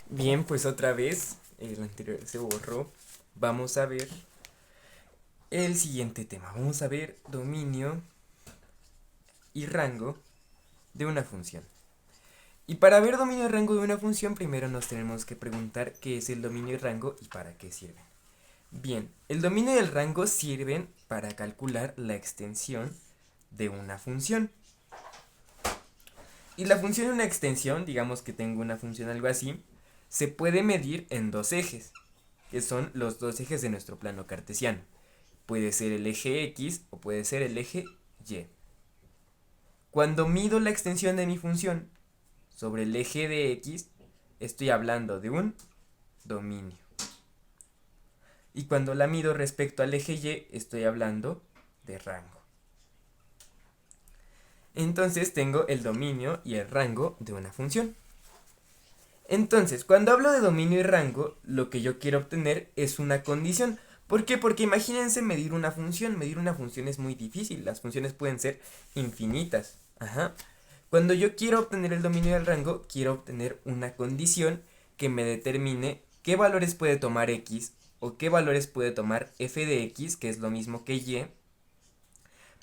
Bien, pues otra vez, el anterior se borró. Vamos a ver el siguiente tema. Vamos a ver dominio y rango de una función. Y para ver dominio y rango de una función, primero nos tenemos que preguntar qué es el dominio y rango y para qué sirven. Bien, el dominio y el rango sirven para calcular la extensión de una función. Y la función de una extensión, digamos que tengo una función algo así, se puede medir en dos ejes, que son los dos ejes de nuestro plano cartesiano. Puede ser el eje X o puede ser el eje Y. Cuando mido la extensión de mi función sobre el eje de X, estoy hablando de un dominio. Y cuando la mido respecto al eje Y, estoy hablando de rango. Entonces tengo el dominio y el rango de una función. Entonces, cuando hablo de dominio y rango, lo que yo quiero obtener es una condición. ¿Por qué? Porque imagínense medir una función. Medir una función es muy difícil. Las funciones pueden ser infinitas. Ajá. Cuando yo quiero obtener el dominio y el rango, quiero obtener una condición que me determine qué valores puede tomar X o qué valores puede tomar f de X, que es lo mismo que Y,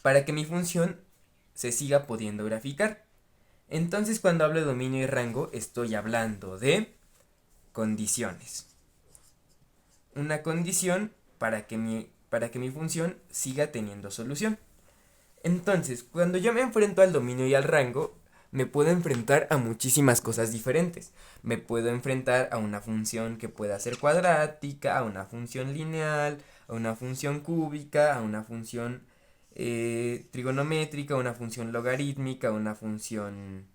para que mi función se siga pudiendo graficar. Entonces, cuando hablo de dominio y rango, estoy hablando de condiciones. Una condición para que mi función siga teniendo solución. Entonces, cuando yo me enfrento al dominio y al rango, me puedo enfrentar a muchísimas cosas diferentes. Me puedo enfrentar a una función que pueda ser cuadrática, a una función lineal, a una función cúbica, a una función trigonométrica, a una función logarítmica, a una función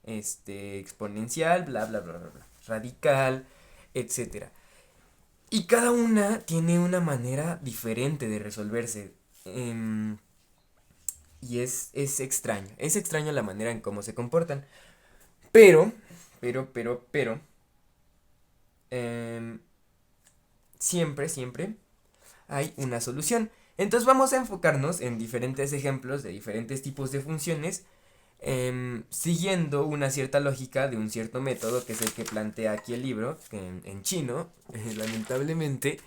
exponencial, bla, bla, bla, bla, bla, radical, etcétera. Y cada una tiene una manera diferente de resolverse. Y es extraño. Es extraño la manera en cómo se comportan. Pero, pero, em, siempre hay una solución. Entonces vamos a enfocarnos en diferentes ejemplos de diferentes tipos de funciones, siguiendo una cierta lógica de un cierto método que es el que plantea aquí el libro, en chino, lamentablemente.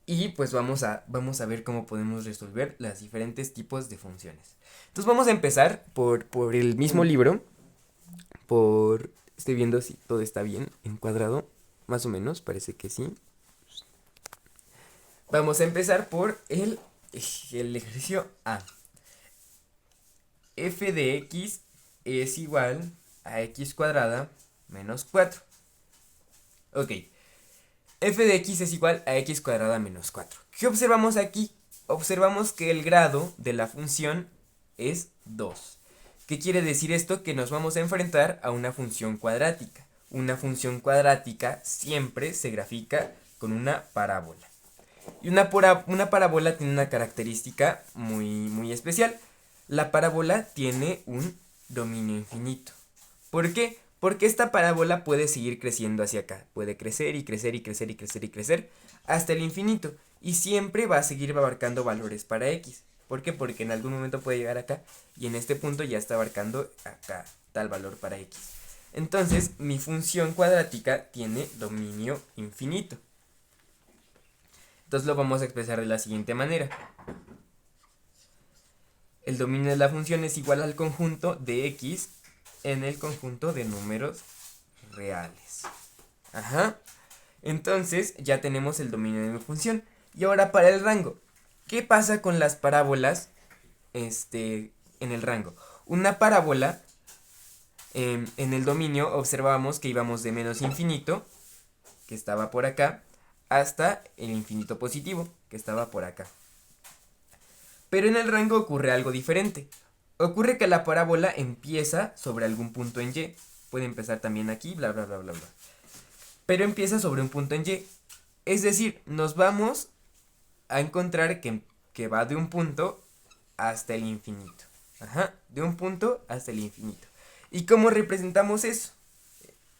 Y pues vamos a ver cómo podemos resolver los diferentes tipos de funciones. Entonces vamos a empezar por el mismo libro. Estoy viendo si todo está bien encuadrado. Más o menos, parece que sí. Vamos a empezar por el ejercicio A. F de X es igual a X cuadrada menos 4. Ok. F de X es igual a X cuadrada menos 4. ¿Qué observamos aquí? Observamos que el grado de la función es 2. ¿Qué quiere decir esto? Que nos vamos a enfrentar a una función cuadrática. Una función cuadrática siempre se grafica con una parábola. Y una parábola tiene una característica muy especial. La parábola tiene un dominio infinito. ¿Por qué? Porque esta parábola puede seguir creciendo hacia acá. Puede crecer y crecer y crecer y crecer y crecer hasta el infinito. Y siempre va a seguir abarcando valores para x. ¿Por qué? Porque en algún momento puede llegar acá y en este punto ya está abarcando acá tal valor para x. Entonces mi función cuadrática tiene dominio infinito. Entonces lo vamos a expresar de la siguiente manera. El dominio de la función es igual al conjunto de x en el conjunto de números reales. Ajá. Entonces ya tenemos el dominio de mi función. Y ahora para el rango. ¿Qué pasa con las parábolas en el rango? Una parábola en el dominio observábamos que íbamos de menos infinito, que estaba por acá, hasta el infinito positivo, que estaba por acá. Pero en el rango ocurre algo diferente. Ocurre que la parábola empieza sobre algún punto en Y. Puede empezar también aquí, bla, bla, bla, bla, bla. Pero empieza sobre un punto en Y. Es decir, nos vamos a encontrar que va de un punto hasta el infinito. Ajá, de un punto hasta el infinito. ¿Y cómo representamos eso?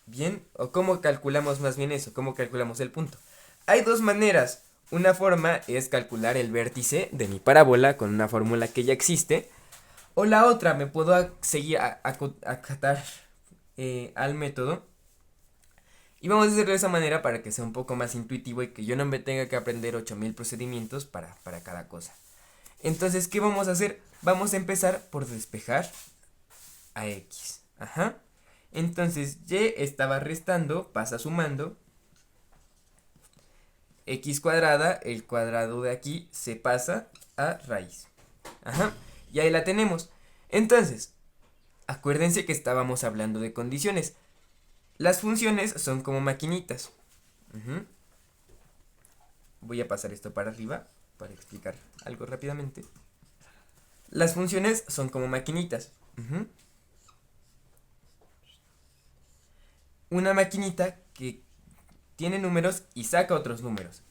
Bien, o cómo calculamos más bien eso, cómo calculamos el punto. Hay dos maneras. Una forma es calcular el vértice de mi parábola con una fórmula que ya existe. O la otra, me puedo seguir acatar al método Y vamos a hacerlo de esa manera para que sea un poco más intuitivo y que yo no me tenga que aprender 8000 procedimientos para cada cosa. Entonces, ¿qué vamos a hacer? Vamos a empezar por despejar a x. Ajá. Entonces, y estaba restando, pasa sumando. X cuadrada, el cuadrado de aquí se pasa a raíz. Ajá. Y ahí la tenemos. Entonces, acuérdense que estábamos hablando de condiciones. Las funciones son como maquinitas. Voy a pasar esto para arriba para explicar algo rápidamente. Las funciones son como maquinitas. Una maquinita que tiene números y saca otros números.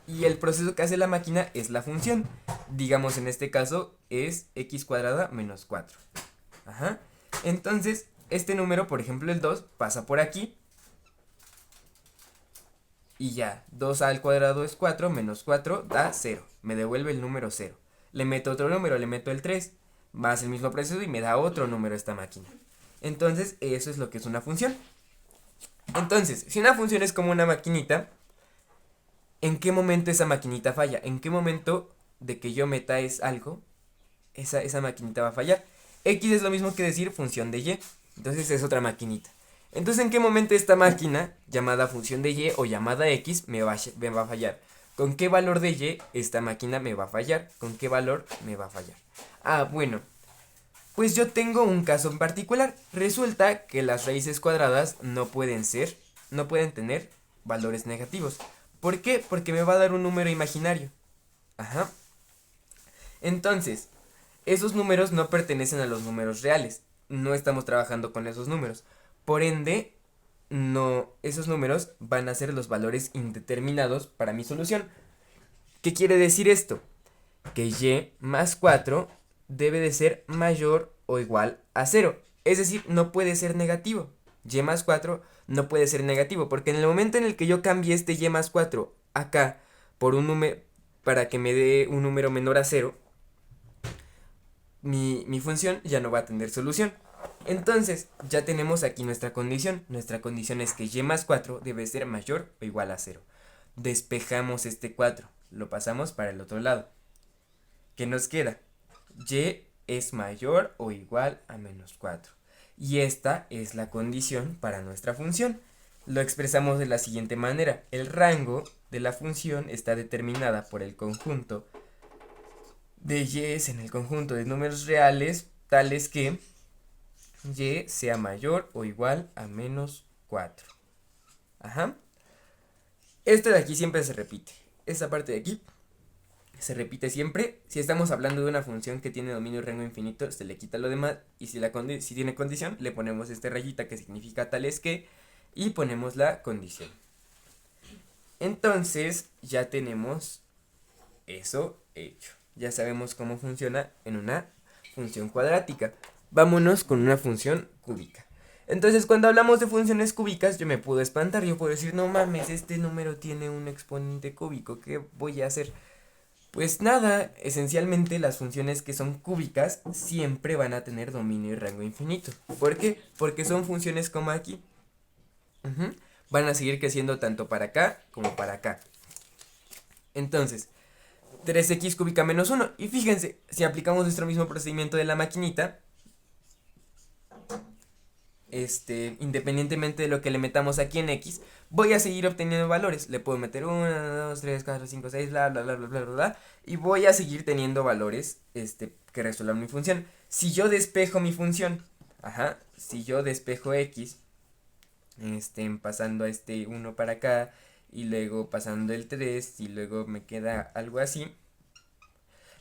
Y el proceso que hace la máquina es la función. Digamos en este caso es x cuadrada menos 4. Ajá. Entonces, este número, por ejemplo el 2, pasa por aquí. Y ya, 2 al cuadrado es 4, menos 4 da 0. Me devuelve el número 0. Le meto otro número, le meto el 3. Más el mismo proceso y me da otro número esta máquina. Entonces, eso es lo que es una función. Entonces, si una función es como una maquinita, ¿en qué momento esa maquinita falla? ¿En qué momento de que yo meta es algo, esa maquinita va a fallar? X es lo mismo que decir función de Y. Entonces es otra maquinita. Entonces, ¿en qué momento esta máquina, llamada función de Y o llamada X, me va a fallar? ¿Con qué valor de Y esta máquina me va a fallar? ¿Con qué valor me va a fallar? Ah, bueno. Pues yo tengo un caso en particular. Resulta que las raíces cuadradas no pueden tener valores negativos. ¿Por qué? Porque me va a dar un número imaginario. Ajá. Entonces, esos números no pertenecen a los números reales. No estamos trabajando con esos números. Por ende, no, esos números van a ser los valores indeterminados para mi solución. ¿Qué quiere decir esto? Que y más 4 debe de ser mayor o igual a 0. Es decir, no puede ser negativo. Y más 4 no puede ser negativo, porque en el momento en el que yo cambie este y más 4 acá por un número, para que me dé un número menor a 0, mi función ya no va a tener solución. Entonces, ya tenemos aquí nuestra condición. Nuestra condición es que y más 4 debe ser mayor o igual a 0. Despejamos este 4, lo pasamos para el otro lado. ¿Qué nos queda? Y es mayor o igual a menos 4. Y esta es la condición para nuestra función. Lo expresamos de la siguiente manera. El rango de la función está determinada por el conjunto de y en el conjunto de números reales tales que y sea mayor o igual a menos 4. Ajá. Esto de aquí siempre se repite. Esta parte de aquí se repite siempre. Si estamos hablando de una función que tiene dominio y rango infinito, se le quita lo demás. Y si tiene condición, le ponemos esta rayita que significa tales que. Y ponemos la condición. Entonces ya tenemos eso hecho. Ya sabemos cómo funciona en una función cuadrática. Vámonos con una función cúbica. Entonces, cuando hablamos de funciones cúbicas, yo me puedo espantar. Yo puedo decir, no mames, este número tiene un exponente cúbico. ¿Qué voy a hacer? Pues nada, esencialmente las funciones que son cúbicas siempre van a tener dominio y rango infinito. ¿Por qué? Porque son funciones como aquí. Van a seguir creciendo tanto para acá como para acá. Entonces, 3x cúbica menos 1. Y fíjense, si aplicamos nuestro mismo procedimiento de la maquinita, independientemente de lo que le metamos aquí en x, voy a seguir obteniendo valores. Le puedo meter 1, 2, 3, 4, 5, 6, bla, bla, bla, bla, bla, bla, y voy a seguir teniendo valores que resuelvan mi función. Si yo despejo mi función, si yo despejo x, pasando a 1 para acá, y luego pasando el 3, y luego me queda algo así.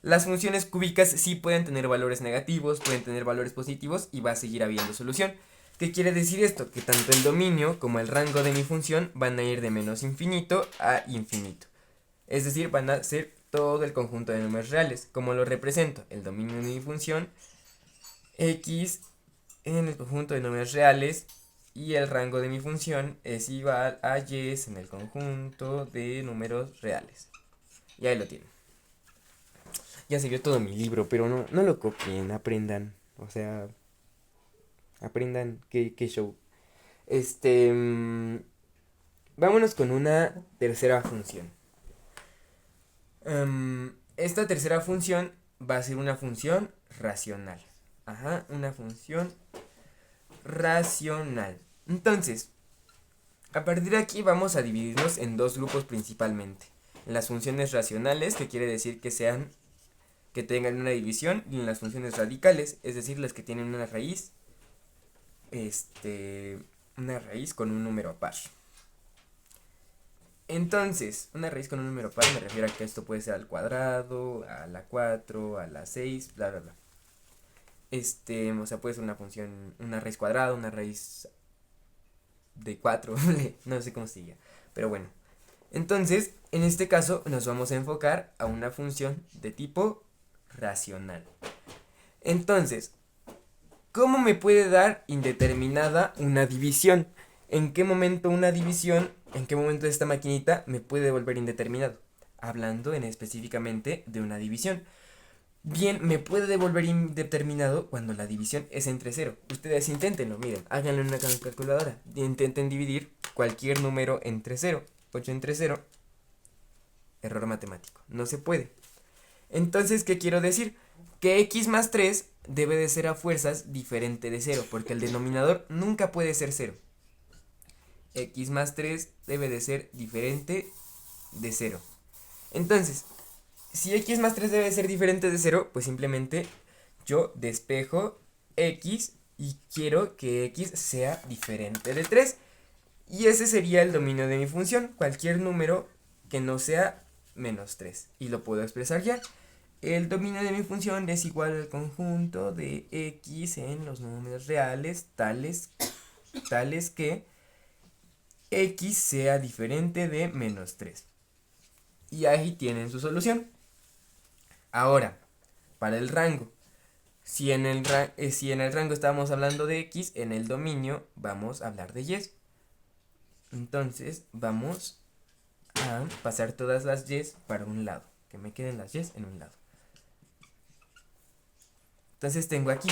Las funciones cúbicas sí pueden tener valores negativos, pueden tener valores positivos, y va a seguir habiendo solución. ¿Qué quiere decir esto? Que tanto el dominio como el rango de mi función van a ir de menos infinito a infinito. Es decir, van a ser todo el conjunto de números reales. ¿Cómo lo represento? El dominio de mi función, x en el conjunto de números reales, y el rango de mi función es igual a y en el conjunto de números reales. Y ahí lo tienen. Ya se vio todo mi libro, pero no lo copien, aprendan. O sea, aprendan qué show. Vámonos con una tercera función. Esta tercera función va a ser una función racional. Ajá, una función racional. Entonces, a partir de aquí vamos a dividirnos en dos grupos principalmente. En las funciones racionales, que quiere decir que tengan una división, y en las funciones radicales, es decir, las que tienen una raíz con un número par. Entonces, una raíz con un número par me refiero a que esto puede ser al cuadrado, a la 4, a la 6, bla, bla, bla. O sea, puede ser una función, una raíz cuadrada, una raíz de 4, no sé cómo se diga. Pero bueno. Entonces, en este caso nos vamos a enfocar a una función de tipo racional. Entonces, ¿cómo me puede dar indeterminada una división? ¿En qué momento una división, en qué momento esta maquinita me puede devolver indeterminado? Hablando específicamente de una división. Bien, me puede devolver indeterminado cuando la división es entre cero. Ustedes inténtenlo, miren, háganlo en una calculadora. Intenten dividir cualquier número entre cero. 8 entre cero. Error matemático. No se puede. Entonces, ¿qué quiero decir? Que x más 3 debe de ser a fuerzas diferente de 0, porque el denominador nunca puede ser 0. X más 3 debe de ser diferente de 0. Entonces, si x más 3 debe ser diferente de 0, pues simplemente yo despejo x y quiero que x sea diferente de 3. Y ese sería el dominio de mi función, cualquier número que no sea menos 3. Y lo puedo expresar ya. El dominio de mi función es igual al conjunto de x en los números reales, tales que x sea diferente de menos 3. Y ahí tienen su solución. Ahora, para el rango. Si en el rango estábamos hablando de x, en el dominio vamos a hablar de y. Entonces vamos a pasar todas las y para un lado. Que me queden las y en un lado. Entonces tengo aquí,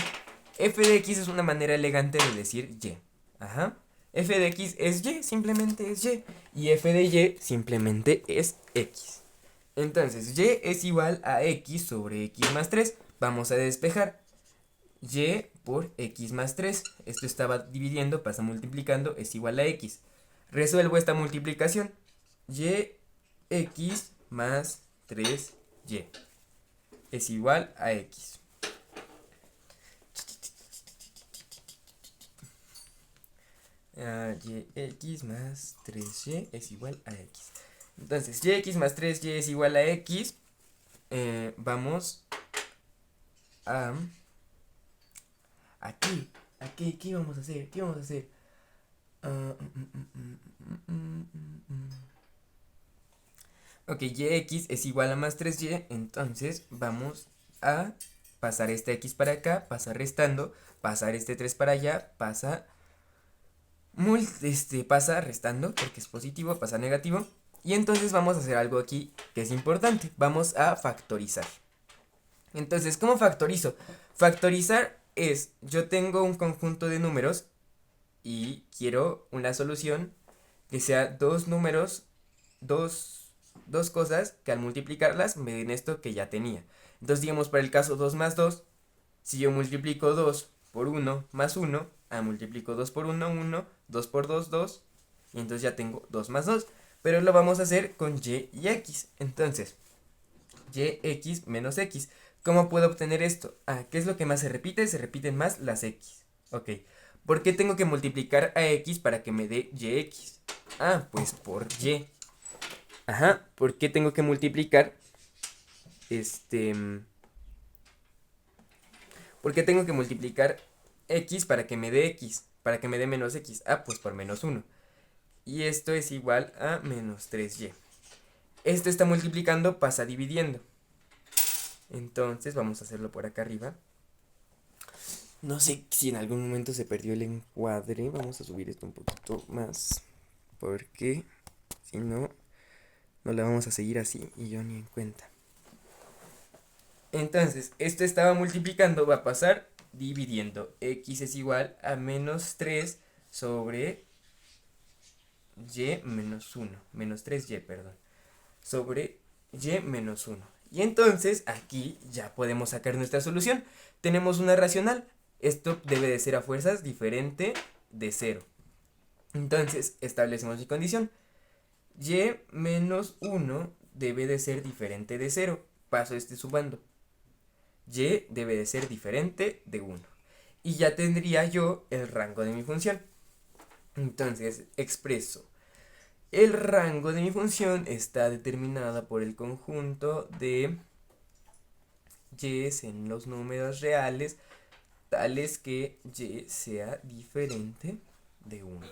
f de x es una manera elegante de decir y. Ajá. F de x es y, simplemente es y. Y f de y simplemente es x. Entonces, y es igual a x sobre x más 3. Vamos a despejar. Y por x más 3. Esto estaba dividiendo, pasa multiplicando, es igual a x. Resuelvo esta multiplicación. Y x más 3y es igual a x. Yx más 3y es igual a x. Entonces, yx más 3y es igual a x. Vamos a... Aquí. ¿Qué vamos a hacer? ¿Qué vamos a hacer? Ok, yx es igual a más 3y. Entonces, vamos a pasar este x para acá, pasa restando, pasar este 3 para allá, pasa restando, porque es positivo, pasa negativo. Y entonces vamos a hacer algo aquí que es importante. Vamos a factorizar. Entonces, ¿cómo factorizo? Factorizar es, yo tengo un conjunto de números y quiero una solución que sea dos números, dos cosas que al multiplicarlas me den esto que ya tenía. Entonces, digamos, para el caso 2 más 2, si yo multiplico 2 por 1 más 1, multiplico 2 por 1, 1, 2 por 2, 2, y entonces ya tengo 2 más 2, pero lo vamos a hacer con y x. Entonces, yx menos x. ¿Cómo puedo obtener esto? ¿Qué es lo que más se repite? Se repiten más las x. Ok. ¿Por qué tengo que multiplicar a x para que me dé yx? Pues por y. Ajá. ¿Por qué tengo que multiplicar? ¿Por qué tengo que multiplicar x para que me dé x? Para que me dé menos x. Pues por menos 1. Y esto es igual a menos 3y. Esto está multiplicando, pasa dividiendo. Entonces vamos a hacerlo por acá arriba. No sé si en algún momento se perdió el encuadre. Vamos a subir esto un poquito más. Porque si no, no la vamos a seguir así y yo ni en cuenta. Entonces, esto estaba multiplicando, va a pasar dividiendo. X es igual a menos 3 sobre y menos 1, menos 3y, perdón, sobre y menos 1. Y entonces aquí ya podemos sacar nuestra solución. Tenemos una racional. Esto debe de ser a fuerzas diferente de 0. Entonces establecemos mi condición. Y menos 1 debe de ser diferente de 0. Paso sumando. Y debe de ser diferente de 1. Y ya tendría yo el rango de mi función. Entonces expreso. El rango de mi función está determinada por el conjunto de y en los números reales tales que y sea diferente de 1.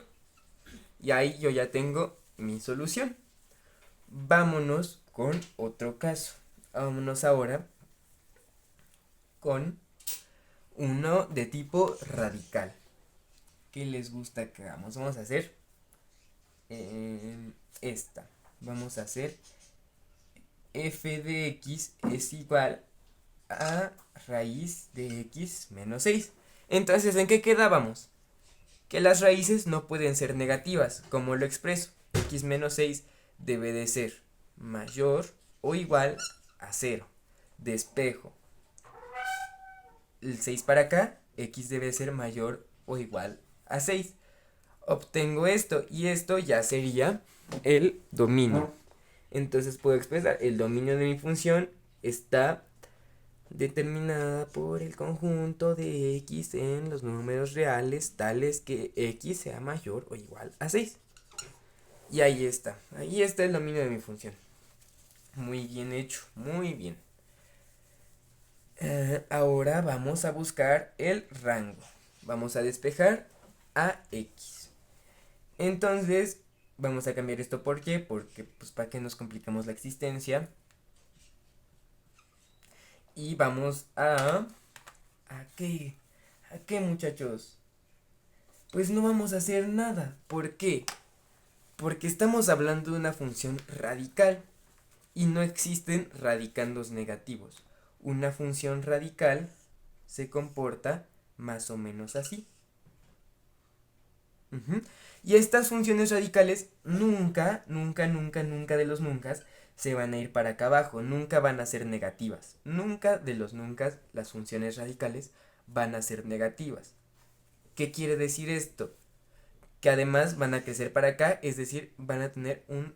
Y ahí yo ya tengo mi solución. Vámonos con otro caso. Vámonos ahora con uno de tipo radical. ¿Qué les gusta que hagamos? Vamos a hacer esta. Vamos a hacer f de x es igual a raíz de x menos 6. Entonces, ¿en qué quedábamos? Que las raíces no pueden ser negativas. ¿Cómo lo expreso? X menos 6 debe de ser mayor o igual a 0. Despejo el 6 para acá, x debe ser mayor o igual a 6. Obtengo esto y esto ya sería el dominio. Entonces puedo expresar el dominio de mi función está determinada por el conjunto de x en los números reales tales que x sea mayor o igual a 6. Y ahí está el dominio de mi función. Muy bien hecho, muy bien. Ahora vamos a buscar el rango. Vamos a despejar a x. Entonces vamos a cambiar esto. ¿Por qué? Porque pues para qué nos complicamos la existencia. Y vamos a... ¿A qué? ¿A qué, muchachos? Pues no vamos a hacer nada. ¿Por qué? Porque estamos hablando de una función radical. Y no existen radicandos negativos. Una función radical se comporta más o menos así. Y estas funciones radicales nunca de los nunca se van a ir para acá abajo, nunca van a ser negativas. Nunca de los nunca las funciones radicales van a ser negativas. ¿Qué quiere decir esto? Que además van a crecer para acá, es decir, van a tener un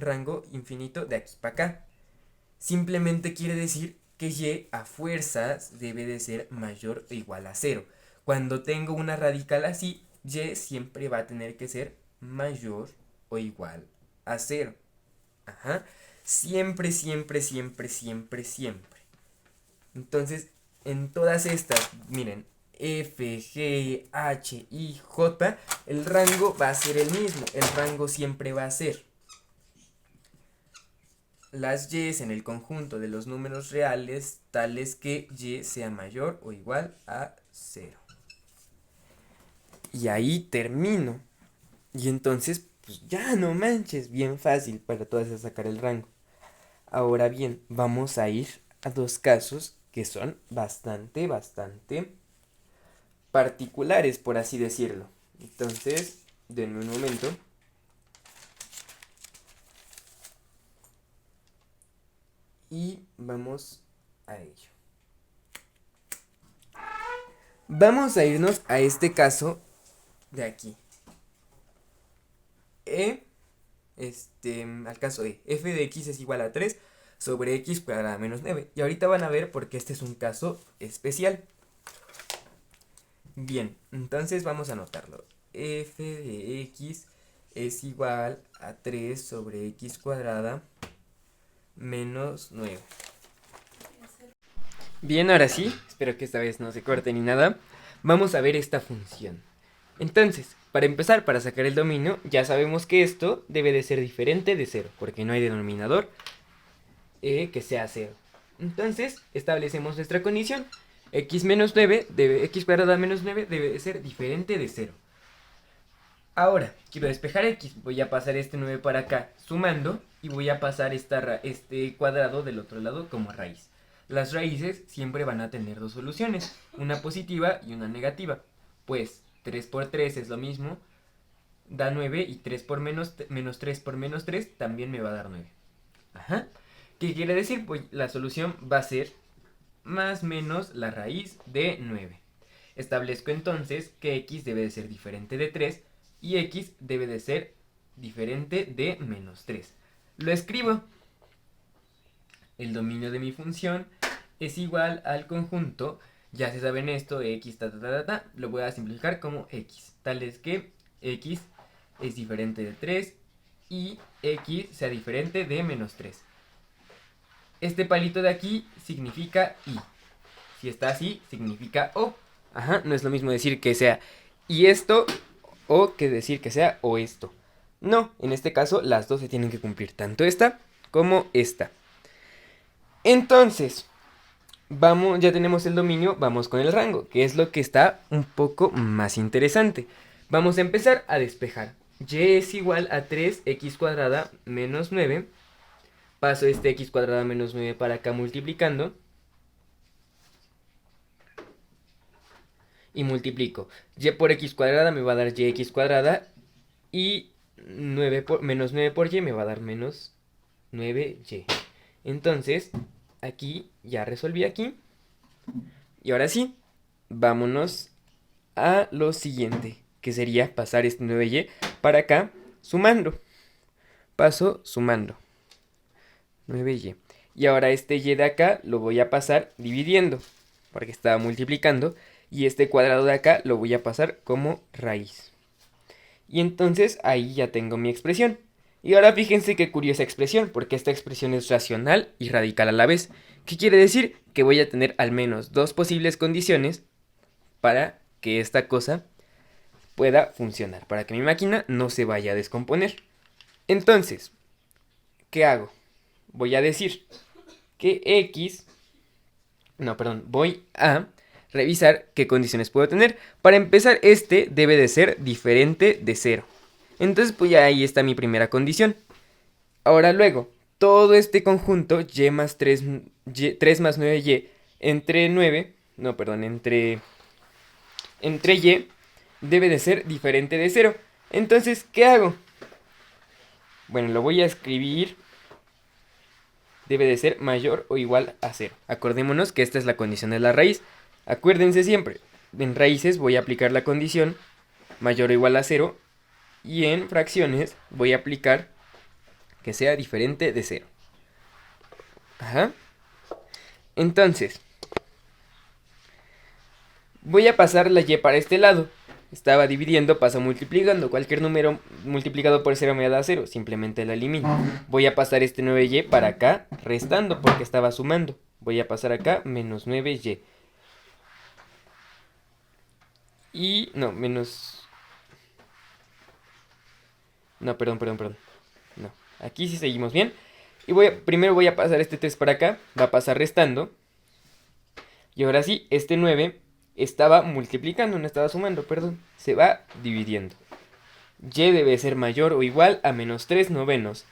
rango infinito de aquí para acá. Simplemente quiere decir que y a fuerzas debe de ser mayor o igual a 0. Cuando tengo una radical así, y siempre va a tener que ser mayor o igual a 0. Ajá. Siempre. Entonces, en todas estas, miren, F, G, H y J, el rango va a ser el mismo. El rango siempre va a ser las y en el conjunto de los números reales tales que y sea mayor o igual a 0. Y ahí termino. Y entonces, pues ya no manches, bien fácil para todas sacar el rango. Ahora bien, vamos a ir a dos casos que son bastante particulares, por así decirlo. Entonces, denme un momento. Y vamos a ello. Vamos a irnos a este caso de aquí. Al caso de f de x es igual a 3 sobre x cuadrada menos 9. Y ahorita van a ver porque este es un caso especial. Bien, entonces vamos a anotarlo. F de x es igual a 3 sobre x cuadrada menos 9. Bien, ahora sí, espero que esta vez no se corte ni nada. Vamos a ver esta función. Entonces, para empezar, para sacar el dominio, ya sabemos que esto debe de ser diferente de 0, porque no hay denominador que sea 0. Entonces, establecemos nuestra condición. X menos 9, x cuadrada menos 9 debe de ser diferente de 0. Ahora, quiero despejar x, voy a pasar este 9 para acá sumando y voy a pasar este cuadrado del otro lado como raíz. Las raíces siempre van a tener dos soluciones, una positiva y una negativa. Pues 3 por 3 es lo mismo, da 9 y 3 por menos 3 por menos 3 también me va a dar 9. Ajá. ¿Qué quiere decir? Pues la solución va a ser más menos la raíz de 9. Establezco entonces que x debe de ser diferente de 3 y x debe de ser diferente de menos 3. Lo escribo. El dominio de mi función es igual al conjunto, ya se saben esto, x, lo voy a simplificar como x, tal es que x es diferente de 3 y x sea diferente de menos 3. Este palito de aquí significa y. Si está así, significa o. Ajá, no es lo mismo decir que sea y esto o que decir que sea o esto. No, en este caso las dos se tienen que cumplir, tanto esta como esta. Entonces, vamos, ya tenemos el dominio, vamos con el rango, que es lo que está un poco más interesante. Vamos a empezar a despejar. Y es igual a 3x cuadrada menos 9. Paso este x cuadrada menos 9 para acá multiplicando. Y multiplico. Y por x cuadrada me va a dar yx cuadrada. Y menos 9 por y me va a dar menos 9y. Entonces, aquí ya resolví aquí. Y ahora sí, vámonos a lo siguiente, que sería pasar este 9y para acá sumando. Paso sumando. 9y. Y ahora este y de acá lo voy a pasar dividiendo, porque estaba multiplicando. Y este cuadrado de acá lo voy a pasar como raíz. Y entonces ahí ya tengo mi expresión. Y ahora fíjense qué curiosa expresión, porque esta expresión es racional y radical a la vez. ¿Qué quiere decir? Que voy a tener al menos dos posibles condiciones para que esta cosa pueda funcionar, para que mi máquina no se vaya a descomponer. Entonces, ¿qué hago? Voy a decir que voy a revisar qué condiciones puedo tener. Para empezar, este debe de ser diferente de 0. Entonces, pues ya ahí está mi primera condición. Ahora luego, todo este conjunto y más 3 más 9y entre y debe de ser diferente de 0. Entonces, ¿qué hago? Bueno, lo voy a escribir. Debe de ser mayor o igual a 0. Acordémonos que esta es la condición de la raíz. Acuérdense siempre, en raíces voy a aplicar la condición mayor o igual a 0 y en fracciones voy a aplicar que sea diferente de 0. Ajá. Entonces, voy a pasar la y para este lado. Estaba dividiendo, paso multiplicando. Cualquier número multiplicado por 0 me da 0. Simplemente la elimino. Voy a pasar este 9y para acá, restando, porque estaba sumando. Voy a pasar acá, menos 9y. Y, no, menos... No, perdón. No, aquí sí seguimos bien. Y primero voy a pasar este 3 para acá. Va a pasar restando. Y ahora sí, este 9 estaba multiplicando, no estaba sumando, perdón. Se va dividiendo. Y debe ser mayor o igual a menos 3 novenos.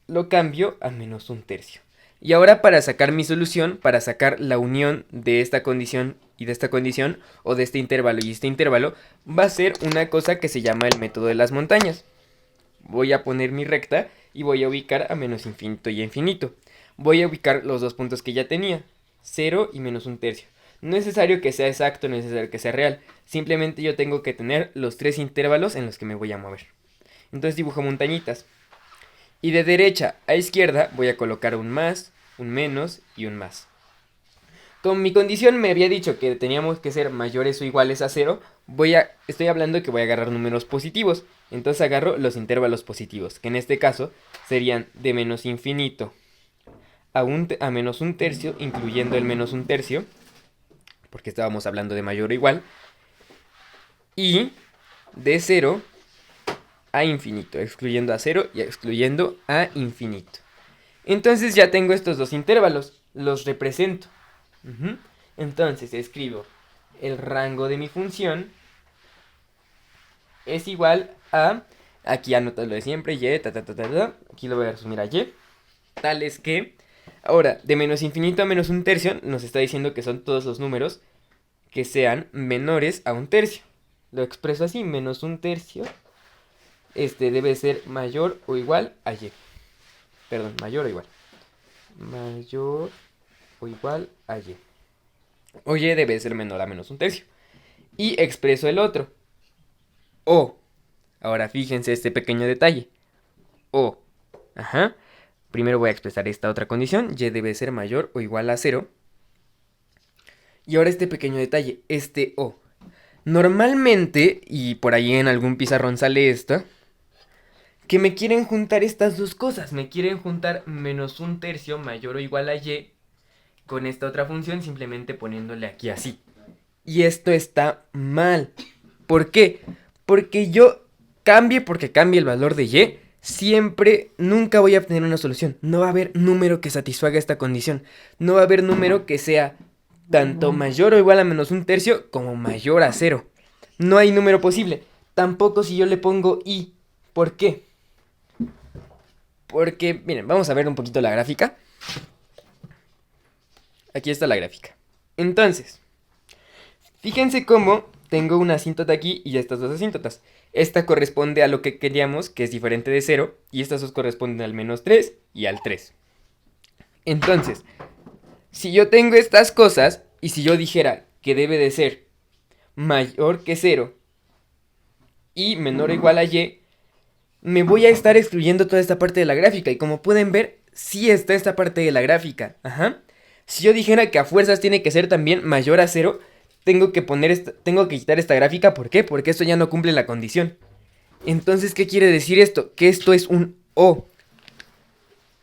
Lo cambio a menos 1/3. Y ahora para sacar mi solución, para sacar la unión de esta condición y de esta condición, o de este intervalo y este intervalo, va a ser una cosa que se llama el método de las montañas. Voy a poner mi recta y voy a ubicar a menos infinito y a infinito. Voy a ubicar los dos puntos que ya tenía, 0 y menos 1/3. No es necesario que sea exacto, no es necesario que sea real. Simplemente yo tengo que tener los tres intervalos en los que me voy a mover. Entonces dibujo montañitas. Y de derecha a izquierda voy a colocar un más, un menos y un más. Como mi condición me había dicho que teníamos que ser mayores o iguales a 0, estoy hablando de que voy a agarrar números positivos. Entonces agarro los intervalos positivos, que en este caso serían de menos infinito a menos 1/3, incluyendo el menos 1/3, porque estábamos hablando de mayor o igual. Y de 0 a infinito, excluyendo a 0 y excluyendo a infinito. Entonces ya tengo estos dos intervalos, los represento. Entonces escribo el rango de mi función es igual a, aquí anoto lo de siempre, y, aquí lo voy a resumir a y, tal es que, ahora, de menos infinito a menos 1/3 nos está diciendo que son todos los números que sean menores a 1/3. lo expreso así, menos un tercio, debe ser mayor o igual a y. Perdón, mayor o igual. Mayor o igual a y. O y debe ser menor a menos un tercio. Y expreso el otro. O. Ahora fíjense este pequeño detalle. O. Ajá. Primero voy a expresar esta otra condición. Y debe ser mayor o igual a 0. Y ahora este pequeño detalle. Este O. Normalmente, y por ahí en algún pizarrón sale esto, que me quieren juntar estas dos cosas. Me quieren juntar menos un tercio mayor o igual a y con esta otra función simplemente poniéndole aquí así. Y esto está mal. ¿Por qué? Porque porque cambie el valor de y, siempre, nunca voy a obtener una solución. No va a haber número que satisfaga esta condición. No va a haber número que sea tanto mayor o igual a menos un tercio como mayor a 0. No hay número posible. Tampoco si yo le pongo i. ¿Por qué? Porque, miren, vamos a ver un poquito la gráfica. Aquí está la gráfica. Entonces, fíjense cómo tengo una asíntota aquí y estas dos asíntotas. Esta corresponde a lo que queríamos, que es diferente de 0, y estas dos corresponden al menos 3 y al 3. Entonces, si yo tengo estas cosas, y si yo dijera que debe de ser mayor que 0 y menor o igual a y, me voy a estar excluyendo toda esta parte de la gráfica. Y como pueden ver, sí está esta parte de la gráfica. Ajá. Si yo dijera que a fuerzas tiene que ser también mayor a 0, tengo que quitar esta gráfica. ¿Por qué? Porque esto ya no cumple la condición. Entonces, ¿qué quiere decir esto? Que esto es un O.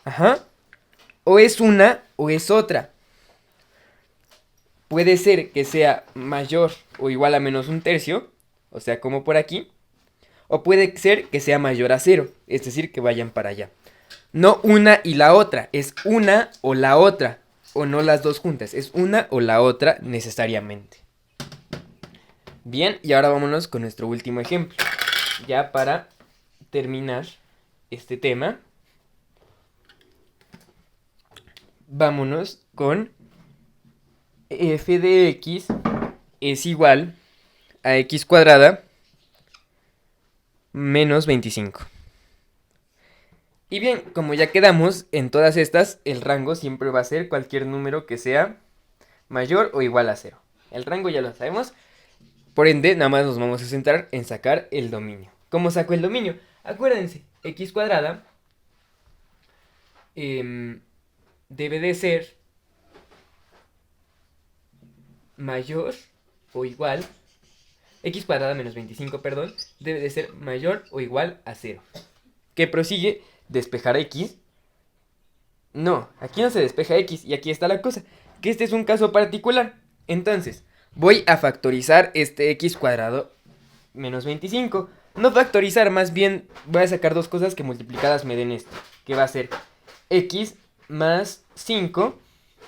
Ajá. O es una o es otra. Puede ser que sea mayor o igual a menos un tercio, o sea, como por aquí. O puede ser que sea mayor a 0, es decir, que vayan para allá. No una y la otra, es una o la otra, o no las dos juntas, es una o la otra necesariamente. Bien, y ahora vámonos con nuestro último ejemplo. Ya para terminar este tema, vámonos con f de x es igual a x cuadrada menos 25. Y bien, como ya quedamos, en todas estas, el rango siempre va a ser cualquier número que sea mayor o igual a 0. El rango ya lo sabemos, por ende, nada más nos vamos a centrar en sacar el dominio. ¿Cómo saco el dominio? Acuérdense, x cuadrada debe de ser mayor o igual, x cuadrada menos 25, perdón, debe de ser mayor o igual a 0. ¿Qué prosigue? Despejar x. No, aquí no se despeja x y aquí está la cosa, que este es un caso particular. Entonces, voy a factorizar este x cuadrado menos 25. No factorizar, más bien voy a sacar dos cosas que multiplicadas me den esto, que va a ser x más 5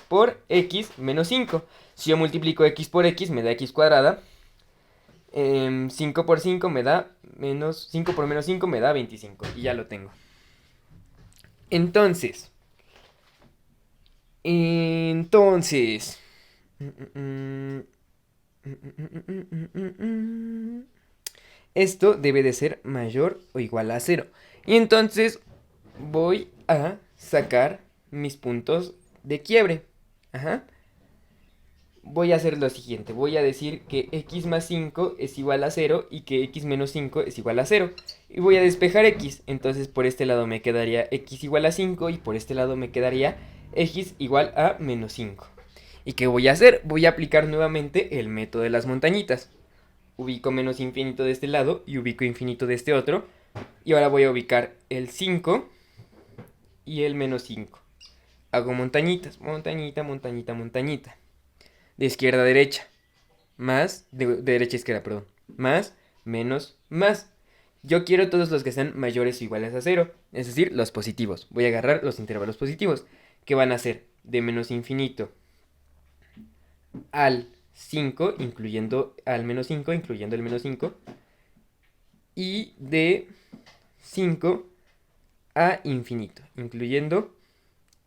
por x menos 5. Si yo multiplico x por x me da x cuadrada. 5 por 5 me da menos 5 por menos 5 me da 25. Y ya lo tengo. Entonces, esto debe de ser mayor o igual a 0. Y entonces voy a sacar mis puntos de quiebre. Ajá. Voy a hacer lo siguiente. Voy a decir que x más 5 es igual a 0 y que x menos 5 es igual a 0. Y voy a despejar x. Entonces por este lado me quedaría x igual a 5 y por este lado me quedaría x igual a menos 5. ¿Y qué voy a hacer? Voy a aplicar nuevamente el método de las montañitas. Ubico menos infinito de este lado y ubico infinito de este otro. Y ahora voy a ubicar el 5 y el menos 5. Hago montañitas, montañita, montañita, montañita. De izquierda a derecha. Más, de derecha a izquierda, perdón. Más, menos, más. Yo quiero todos los que sean mayores o iguales a 0. Es decir, los positivos. Voy a agarrar los intervalos positivos. Que van a ser de menos infinito al 5, incluyendo al menos 5, incluyendo el menos 5. Y de 5 a infinito, incluyendo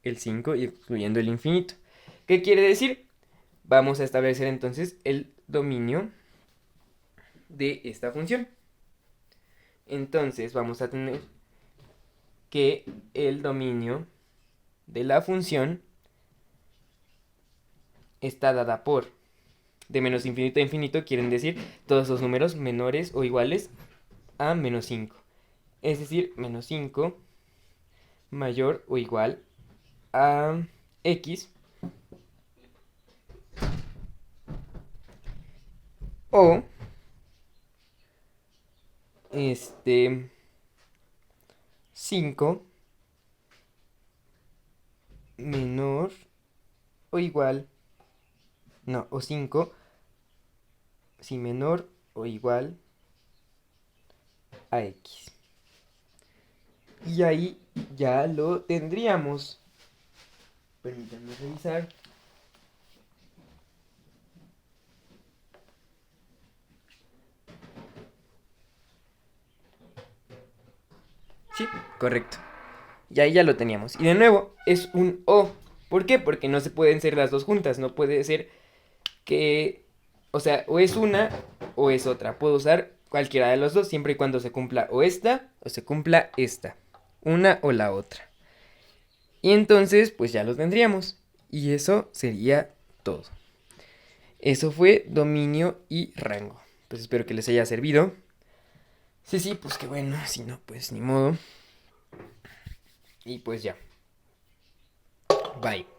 el 5 y excluyendo el infinito. ¿Qué quiere decir? Vamos a establecer entonces el dominio de esta función. Entonces vamos a tener que el dominio de la función está dada por de menos infinito a infinito, quieren decir todos los números menores o iguales a menos 5. Es decir, menos 5 mayor o igual a x o 5 menor o igual, no, o 5 si menor o igual a x. Y ahí ya lo tendríamos. Permítanme revisar. Sí, correcto. Y ahí ya lo teníamos. Y de nuevo, es un O. ¿Por qué? Porque no se pueden ser las dos juntas. No puede ser que... O sea, o es una o es otra. Puedo usar cualquiera de los dos siempre y cuando se cumpla o esta o se cumpla esta. Una o la otra. Y entonces, pues ya lo tendríamos. Y eso sería todo. Eso fue dominio y rango. Pues espero que les haya servido. Sí, pues qué bueno. Si no, pues ni modo. Y pues ya. Bye.